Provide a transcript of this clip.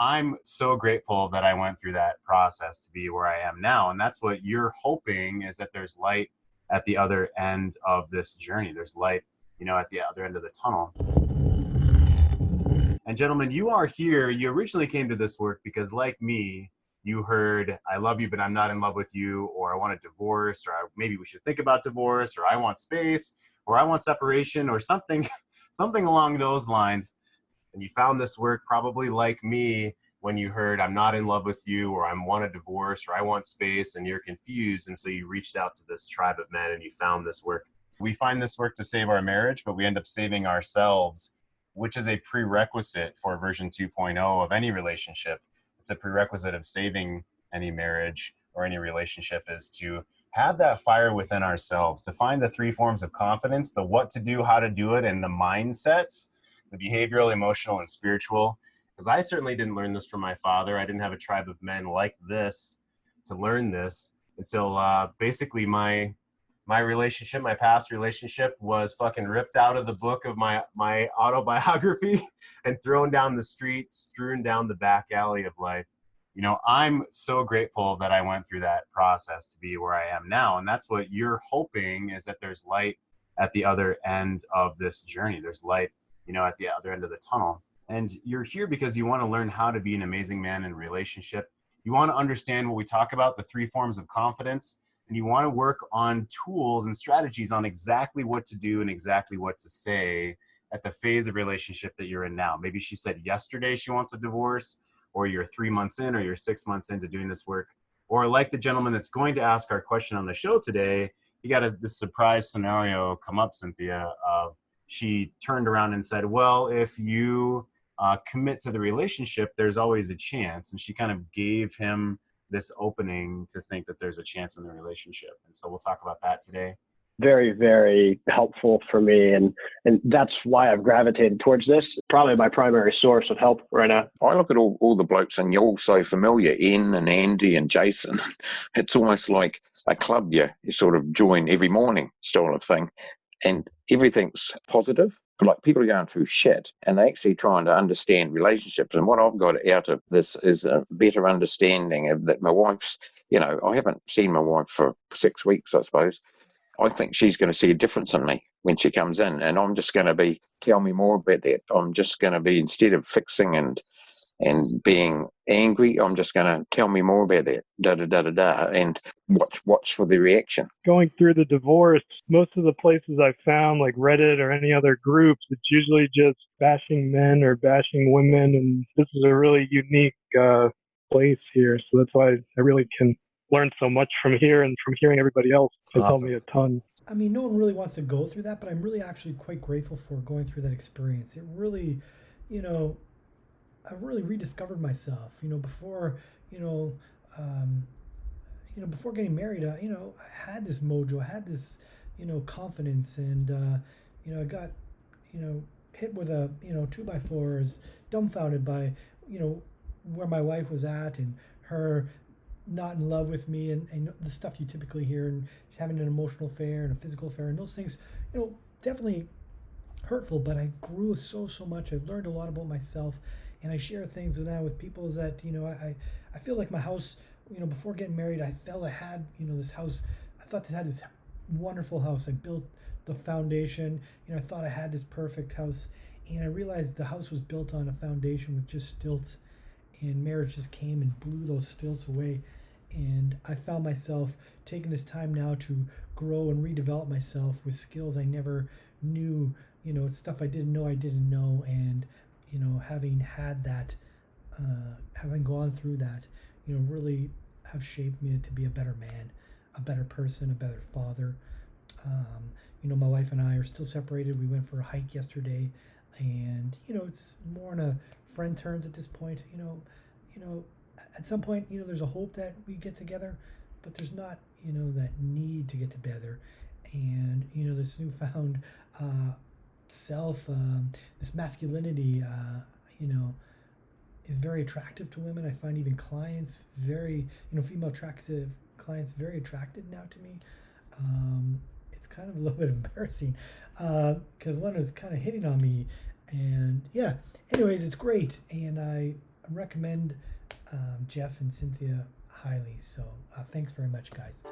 I'm so grateful that I went through that process to be where I am now. And that's what you're hoping, is that there's light at the other end of this journey. There's light, at the other end of the tunnel. And gentlemen, you are here. You originally came to this work because, like me, you heard, I love you, but I'm not in love with you, or I want a divorce, or maybe we should think about divorce, or I want space, or I want separation, or something, something along those lines. And you found this work probably like me when you heard, I'm not in love with you, or I want a divorce, or I want space, and you're confused. And so you reached out to this tribe of men and you found this work. We find this work to save our marriage, but we end up saving ourselves, which is a prerequisite for version 2.0 of any relationship. It's a prerequisite of saving any marriage or any relationship, is to have that fire within ourselves, to find the 3 forms of confidence, the what to do, how to do it, and the mindsets, the behavioral, emotional, and spiritual. Because I certainly didn't learn this from my father. I didn't have a tribe of men like this to learn this until basically my relationship, my past relationship, was fucking ripped out of the book of my autobiography and thrown down the street, strewn down the back alley of life. I'm so grateful that I went through that process to be where I am now. And that's what you're hoping, is that there's light at the other end of this journey. There's light, at the other end of the tunnel. And you're here because you want to learn how to be an amazing man in a relationship. You want to understand what we talk about, the 3 forms of confidence. And you want to work on tools and strategies on exactly what to do and exactly what to say at the phase of relationship that you're in now. Maybe she said yesterday she wants a divorce, or you're 3 months in, or you're 6 months into doing this work. Or like the gentleman that's going to ask our question on the show today, you got this surprise scenario come up, Cynthia, of she turned around and said, well, if you commit to the relationship, there's always a chance. And she kind of gave him this opening to think that there's a chance in the relationship. And so we'll talk about that today. Very, very helpful for me. And that's why I've gravitated towards this. Probably my primary source of help right now. I look at all the blokes, and you're all so familiar, Ian and Andy and Jason. It's almost like a club you sort of join every morning style of thing. And everything's positive. Like, people are going through shit and they're actually trying to understand relationships. And what I've got out of this is a better understanding of that my wife's, I haven't seen my wife for 6 weeks, I suppose. I think she's going to see a difference in me when she comes in. And I'm just going to tell me more about that. I'm just going to be, instead of fixing and being angry, I'm just going to tell me more about that, and watch for the reaction. Going through the divorce, most of the places I've found, like Reddit or any other groups, it's usually just bashing men or bashing women, and this is a really unique place here. So that's why I really can learn so much from here, and from hearing everybody else. It's helped me a ton. I mean, no one really wants to go through that, but I'm really actually quite grateful for going through that experience. It really, I've really rediscovered myself. Before, before getting married, I had this mojo, I had this, confidence, and I got, hit with a 2x4s, dumbfounded by, where my wife was at and her not in love with me, and the stuff you typically hear, and having an emotional affair and a physical affair, and those things, definitely hurtful. But I grew so much. I've learned a lot about myself. And I share things now with people, is that, I feel like my house, before getting married, I felt I had, this house. I thought I had this wonderful house. I built the foundation. I thought I had this perfect house. And I realized the house was built on a foundation with just stilts. And marriage just came and blew those stilts away. And I found myself taking this time now to grow and redevelop myself with skills I never knew. It's stuff I didn't know. And having had that, having gone through that, really have shaped me to be a better man, a better person, a better father. My wife and I are still separated. We went for a hike yesterday, and, it's more on a friend terms at this point. At some point, there's a hope that we get together, but there's not, that need to get together. And, this newfound, self, this masculinity, is very attractive to women. I find even clients very, female attractive clients very attracted now to me. It's kind of a little bit embarrassing because one is kind of hitting on me, and yeah. Anyways, it's great, and I recommend Jeff and Cynthia highly. So thanks very much, guys.